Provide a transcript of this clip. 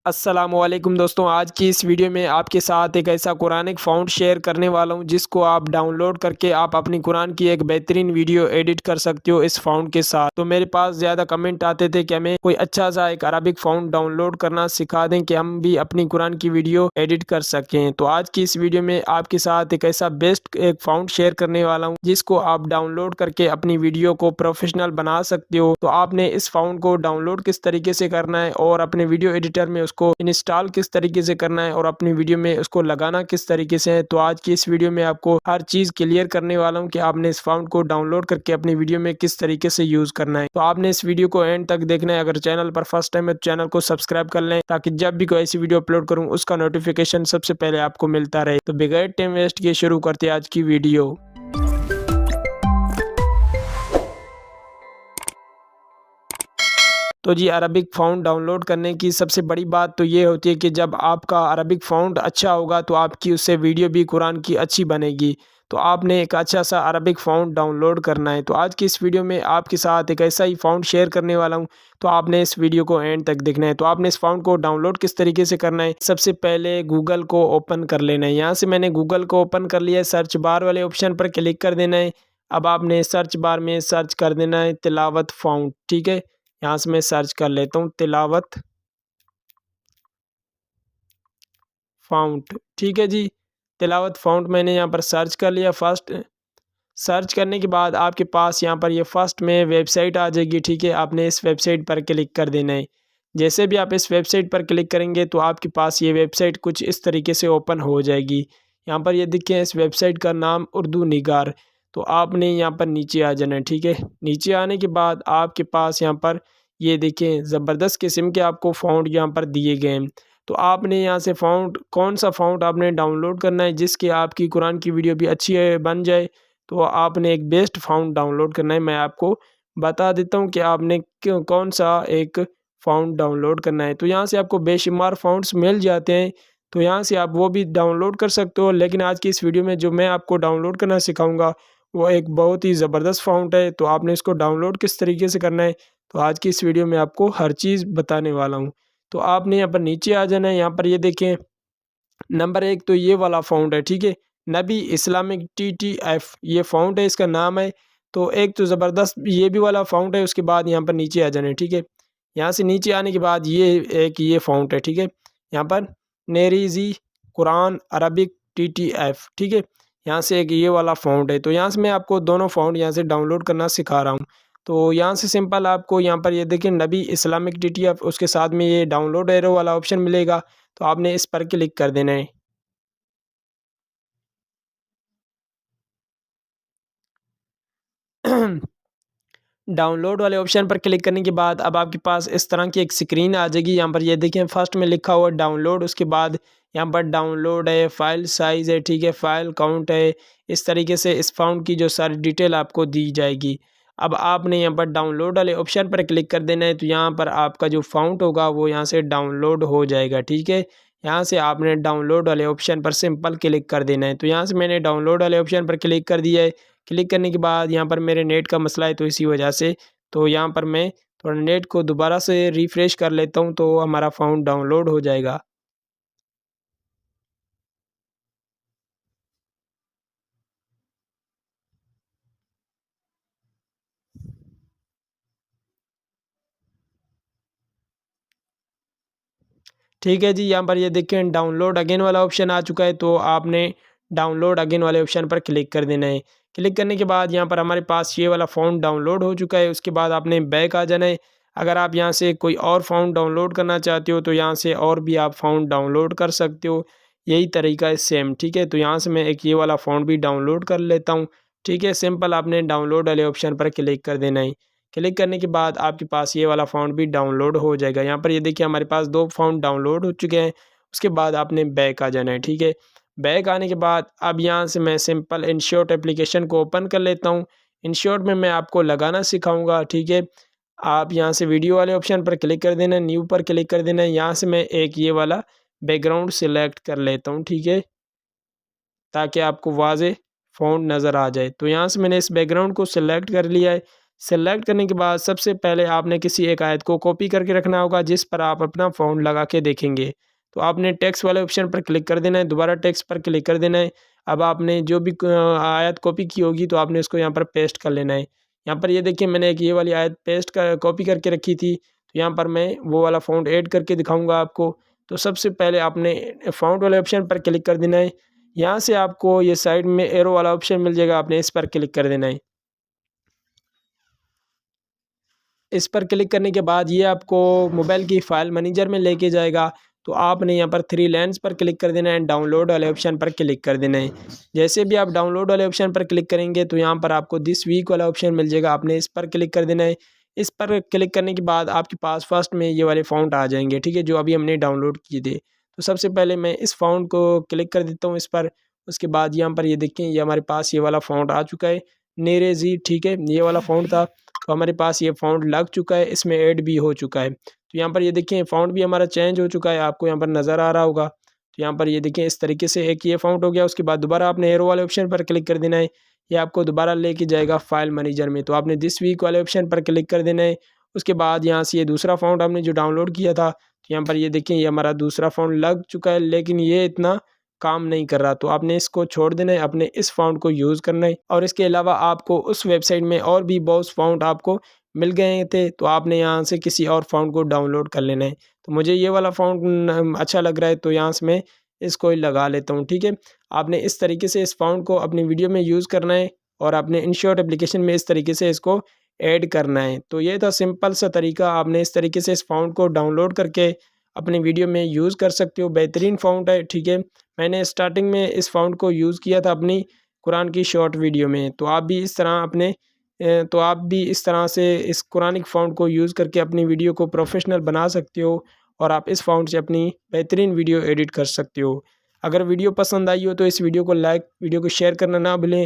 अस्सलामुअलैकुम दोस्तों, आज की इस वीडियो में आपके साथ एक ऐसा कुरानिक फ़ॉन्ट शेयर करने वाला हूं जिसको आप डाउनलोड करके आप अपनी कुरान की एक बेहतरीन वीडियो एडिट कर सकते हो इस फ़ॉन्ट के साथ। तो मेरे पास ज़्यादा कमेंट आते थे कि हमें कोई अच्छा सा एक अरबिक फ़ॉन्ट डाउनलोड करना सिखा दें कि हम भी अपनी कुरान की वीडियो एडिट कर सकें। तो आज की इस वीडियो में आपके साथ एक ऐसा बेस्ट एक फ़ॉन्ट शेयर करने वाला हूँ जिसको आप डाउनलोड करके अपनी वीडियो को प्रोफेशनल बना सकते हो। तो आपने इस फ़ॉन्ट को डाउनलोड किस तरीके से करना है और अपने वीडियो एडिटर में उसको इंस्टॉल किस तरीके से करना है और अपनी वीडियो में उसको लगाना किस तरीके से है, तो आज की इस वीडियो में आपको हर चीज़ क्लियर करने वाला हूं कि आपने इस फ़ॉन्ट को डाउनलोड करके अपनी वीडियो में किस तरीके से यूज़ करना है। तो आपने इस वीडियो को एंड तक देखना है। अगर चैनल पर फर्स्ट टाइम है तो चैनल को सब्सक्राइब कर लें ताकि जब भी कोई ऐसी वीडियो अपलोड करूँ उसका नोटिफिकेशन सबसे पहले आपको मिलता रहे। तो बगैर टाइम वेस्ट किए शुरू करते हैं आज की वीडियो। तो जी, अरबिक फ़ॉन्ट डाउनलोड करने की सबसे बड़ी बात तो ये होती है कि जब आपका अरबिक फ़ॉन्ट अच्छा होगा तो आपकी उससे वीडियो भी कुरान की अच्छी बनेगी। तो आपने एक अच्छा सा अरबिक फ़ॉन्ट डाउनलोड करना है। तो आज की इस वीडियो में आपके साथ एक ऐसा ही फ़ॉन्ट शेयर करने वाला हूँ, तो आपने इस वीडियो को एंड तक देखना है। तो आपने इस फ़ॉन्ट को डाउनलोड किस तरीके से करना है, सबसे पहले गूगल को ओपन कर लेना है। यहाँ से मैंने गूगल को ओपन कर लिया है, सर्च बार वाले ऑप्शन पर क्लिक कर देना है। अब आपने सर्च बार में सर्च कर देना है तिलावत फ़ॉन्ट, ठीक है। यहाँ से मैं सर्च कर लेता हूँ तिलावत फ़ॉन्ट, ठीक है जी। तिलावत फ़ॉन्ट मैंने यहाँ पर सर्च कर लिया। फर्स्ट सर्च करने के बाद आपके पास यहाँ पर ये फर्स्ट में वेबसाइट आ जाएगी, ठीक है। आपने इस वेबसाइट पर क्लिक कर देना है। जैसे भी आप इस वेबसाइट पर क्लिक करेंगे तो आपके पास ये वेबसाइट कुछ इस तरीके से ओपन हो जाएगी। यहाँ पर ये देखें, इस वेबसाइट का नाम उर्दू निगार। तो आपने यहाँ पर नीचे आ जाना है, ठीक है। नीचे आने के बाद आपके पास यहाँ पर ये देखें ज़बरदस्त किस्म के आपको फ़ॉन्ट यहाँ पर दिए गए हैं। तो आपने यहाँ से फ़ॉन्ट कौन सा फ़ॉन्ट आपने डाउनलोड करना है जिसकी आपकी कुरान की वीडियो भी अच्छी बन जाए। तो आपने एक बेस्ट फ़ॉन्ट डाउनलोड करना है। मैं आपको बता देता हूँ कि आपने क्यों कौन सा एक फ़ॉन्ट डाउनलोड करना है। तो यहाँ से आपको बेशुमार फ़ॉन्ट्स मिल जाते हैं, तो यहाँ से आप वो भी डाउनलोड कर सकते हो। लेकिन आज की इस वीडियो में जो मैं आपको डाउनलोड करना सिखाऊँगा वो एक बहुत ही ज़बरदस्त फ़ॉन्ट है। तो आपने इसको डाउनलोड किस तरीके से करना है, तो आज की इस वीडियो में आपको हर चीज़ बताने वाला हूँ। तो आपने यहाँ पर नीचे आ जाना है। यहाँ पर ये देखें, नंबर 1 तो ये वाला फ़ॉन्ट है, ठीक है। नबी इस्लामिक TTF ये फ़ॉन्ट है, इसका नाम है। तो एक तो ज़बरदस्त ये भी वाला फ़ॉन्ट है, उसके बाद यहाँ पर नीचे आ जाना है, ठीक है। यहाँ से नीचे आने के बाद ये एक ये फ़ॉन्ट है, ठीक है। यहाँ पर नेरीज़ी कुरान अरबिक TTF, ठीक है। यहाँ से एक ये वाला फ़ॉन्ट है। तो यहाँ से मैं आपको दोनों फ़ॉन्ट यहाँ से डाउनलोड करना सिखा रहा हूँ। तो यहाँ से सिंपल आपको यहाँ पर ये देखिए नबी इस्लामिक TTF, उसके साथ में ये डाउनलोड एरो वाला ऑप्शन मिलेगा। तो आपने इस पर क्लिक कर देना है। डाउनलोड वाले ऑप्शन पर क्लिक करने के बाद अब आपके पास इस तरह की एक स्क्रीन आ जाएगी। यहाँ पर ये देखें फर्स्ट में लिखा हुआ डाउनलोड, उसके बाद यहाँ पर डाउनलोड है, फाइल साइज़ है, ठीक है, फाइल काउंट है। इस तरीके से इस फ़ाउंड की जो सारी डिटेल आपको दी जाएगी। अब आपने यहाँ पर डाउनलोड वाले ऑप्शन पर क्लिक कर देना है, तो यहाँ पर आपका जो फ़ाउंड होगा वो यहाँ से डाउनलोड हो जाएगा, ठीक है। यहाँ से आपने डाउनलोड वाले ऑप्शन पर सिंपल क्लिक कर देना है। तो यहाँ से मैंने डाउनलोड वाले ऑप्शन पर क्लिक कर दिया है। क्लिक करने के बाद यहाँ पर मेरे नेट का मसला है तो इसी वजह से तो यहाँ पर मैं थोड़ा नेट को दोबारा से रिफ़्रेश कर लेता हूँ तो हमारा फ़ाउंड डाउनलोड हो जाएगा। ठीक है जी, यहाँ पर ये देखें डाउनलोड अगेन वाला ऑप्शन आ चुका है, तो आपने डाउनलोड अगेन वाले ऑप्शन पर क्लिक कर देना है। क्लिक करने के बाद यहाँ पर हमारे पास ये वाला फ़ॉन्ट डाउनलोड हो चुका है। उसके बाद आपने बैक आ जाना है। अगर आप यहाँ से कोई और फ़ॉन्ट डाउनलोड करना चाहते हो तो यहाँ से और भी आप फ़ॉन्ट डाउनलोड कर सकते हो। यही तरीका है सेम, ठीक है। तो यहाँ से मैं एक ये वाला फ़ॉन्ट भी डाउनलोड कर लेता हूँ, ठीक है। सिंपल आपने डाउनलोड वाले ऑप्शन पर क्लिक कर देना है। क्लिक करने के बाद आपके पास ये वाला फ़ॉन्ट भी डाउनलोड हो जाएगा। यहाँ पर ये देखिए हमारे पास 2 फ़ॉन्ट डाउनलोड हो चुके हैं। उसके बाद आपने बैक आ जाना है, ठीक है। बैक आने के बाद अब यहाँ से मैं सिंपल इनशॉट एप्लीकेशन को ओपन कर लेता हूँ। इनशॉट में मैं आपको लगाना सिखाऊँगा, ठीक है। आप यहाँ से वीडियो वाले ऑप्शन पर क्लिक कर देना है, न्यू पर क्लिक कर देना है। यहाँ से मैं एक ये वाला बैकग्राउंड सेलेक्ट कर लेता हूँ, ठीक है, ताकि आपको वाज़ेह फ़ॉन्ट नज़र आ जाए। तो यहाँ से मैंने इस बैकग्राउंड को सेलेक्ट कर लिया है। सेलेक्ट करने के बाद सबसे पहले आपने किसी एक आयत को कॉपी करके रखना होगा जिस पर आप अपना फ़ॉन्ट लगा के देखेंगे। तो आपने टेक्स्ट वाले ऑप्शन पर क्लिक कर देना है, दोबारा टेक्स्ट पर क्लिक कर देना है। अब आपने जो भी आयत कॉपी की होगी तो आपने उसको यहाँ पर पेस्ट कर लेना है। यहाँ पर ये देखिए मैंने एक ये वाली आयत कॉपी करके रखी थी, तो यहाँ पर मैं वो वाला फ़ॉन्ट ऐड करके दिखाऊँगा आपको। तो सबसे पहले आपने फ़ॉन्ट वाले ऑप्शन पर क्लिक कर देना है। यहाँ से आपको ये साइड में एरो वाला ऑप्शन मिल जाएगा, आपने इस पर क्लिक कर देना है। इस पर क्लिक करने के बाद ये आपको मोबाइल की फ़ाइल मैनेजर में लेके जाएगा। तो आपने यहाँ पर 3 लाइन्स पर क्लिक कर देना है, डाउनलोड वाले ऑप्शन पर क्लिक कर देना है। जैसे भी आप डाउनलोड वाले ऑप्शन पर क्लिक करेंगे तो यहाँ पर आपको दिस वीक वाला ऑप्शन मिल जाएगा, आपने इस पर क्लिक कर देना है। इस पर क्लिक करने के बाद आपके पास फर्स्ट में ये वाले फ़ॉन्ट आ जाएंगे, ठीक है, जो अभी हमने डाउनलोड किए थे। तो सबसे पहले मैं इस फ़ॉन्ट को क्लिक कर देता हूँ इस पर। उसके बाद यहाँ पर ये देखें, ये हमारे पास ये वाला फ़ॉन्ट आ चुका है, नेरेज़ी, ठीक है, ये वाला फ़ॉन्ट था। तो हमारे पास ये फ़ॉन्ट लग चुका है, इसमें ऐड भी हो चुका है। तो यहाँ पर ये देखिए फ़ॉन्ट भी हमारा चेंज हो चुका है, आपको यहाँ पर नज़र आ रहा होगा। तो यहाँ पर ये देखिए इस तरीके से एक ये फ़ॉन्ट हो गया। उसके बाद दोबारा आपने एरो वाले ऑप्शन पर क्लिक कर देना है, ये आपको दोबारा लेके जाएगा फ़ाइल मैनेजर में। तो आपने दिस वीक वाले ऑप्शन पर क्लिक कर देना है। उसके बाद यहाँ से ये दूसरा फ़ॉन्ट हमने जो डाउनलोड किया था, तो यहाँ पर ये देखिए ये हमारा दूसरा फ़ॉन्ट लग चुका है, लेकिन ये इतना काम नहीं कर रहा। तो आपने इसको छोड़ देना है, अपने इस फ़ॉन्ट को यूज़ करना है। और इसके अलावा आपको उस वेबसाइट में और भी बहुत फ़ॉन्ट आपको मिल गए थे, तो आपने यहाँ से किसी और फ़ॉन्ट को डाउनलोड कर लेना है। तो मुझे ये वाला फ़ॉन्ट अच्छा लग रहा है, तो यहाँ से मैं इसको ही लगा लेता हूँ, ठीक है। आपने इस तरीके से इस फ़ॉन्ट को अपनी वीडियो में यूज़ करना है और आपने InShot एप्लीकेशन में इस तरीके से इसको ऐड करना है। तो ये था सिंपल सा तरीका, आपने इस तरीके से इस फ़ॉन्ट को डाउनलोड करके अपनी वीडियो में यूज़ कर सकते हो। बेहतरीन फ़ॉन्ट है, ठीक है। मैंने स्टार्टिंग में इस फ़ॉन्ट को यूज़ किया था अपनी कुरान की शॉर्ट वीडियो में। तो आप भी इस तरह तो आप भी इस तरह से इस कुरानिक फ़ॉन्ट को यूज़ करके अपनी वीडियो को प्रोफेशनल बना सकते हो और आप इस फ़ॉन्ट से अपनी बेहतरीन वीडियो एडिट कर सकते हो। अगर वीडियो पसंद आई हो तो इस वीडियो को लाइक, वीडियो को शेयर करना ना भूलें।